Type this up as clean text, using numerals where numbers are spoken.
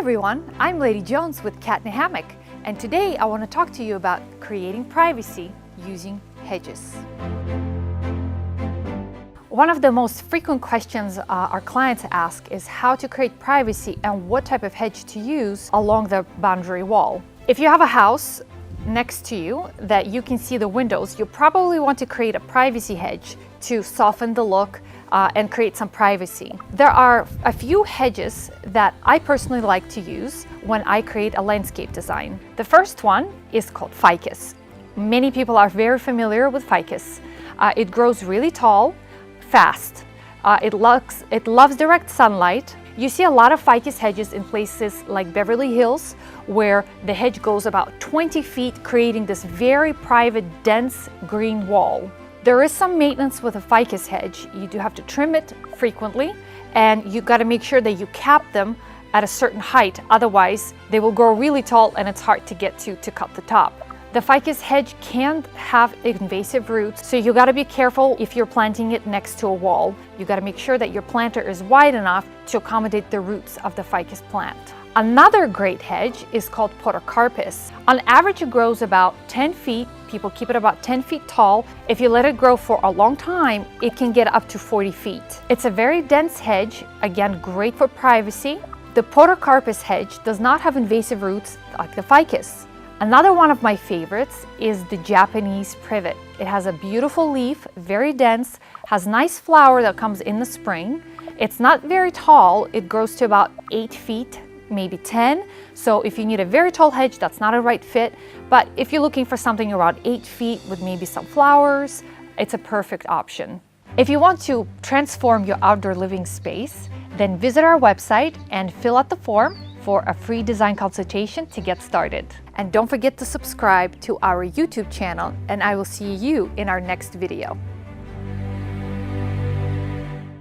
everyone, I'm Lady Jones with Cat in a Hammock, and today I want to talk to you about creating privacy using hedges. One of the most frequent questions our clients ask is how to create privacy and what type of hedge to use along the boundary wall. If you have a house next to you that you can see the windows, you probably want to create a privacy hedge to soften the look and create some privacy. There are a few hedges that I personally like to use when I create a landscape design. The first one is called Ficus. Many people are very familiar with Ficus. It grows really tall, fast. It loves direct sunlight. You see a lot of ficus hedges in places like Beverly Hills, where the hedge goes about 20 feet, creating this very private, dense green wall. There is some maintenance with a ficus hedge. You do have to trim it frequently, and you got to make sure that you cap them at a certain height. Otherwise, they will grow really tall and it's hard to get to cut the top. The ficus hedge can have invasive roots, so you got to be careful if you're planting it next to a wall. You got to make sure that your planter is wide enough to accommodate the roots of the ficus plant. Another great hedge is called Potocarpus. On average, it grows about 10 feet. People keep it about 10 feet tall. If you let it grow for a long time, it can get up to 40 feet. It's a very dense hedge, again, great for privacy. The Potocarpus hedge does not have invasive roots like the ficus. Another one of my favorites is the Japanese privet. It has a beautiful leaf, very dense, has nice flower that comes in the spring. It's not very tall. It grows to about 8 feet, maybe 10. So if you need a very tall hedge, that's not a right fit. But if you're looking for something around 8 feet with maybe some flowers, it's a perfect option. If you want to transform your outdoor living space, then visit our website and fill out the form for a free design consultation to get started. And don't forget to subscribe to our YouTube channel, and I will see you in our next video.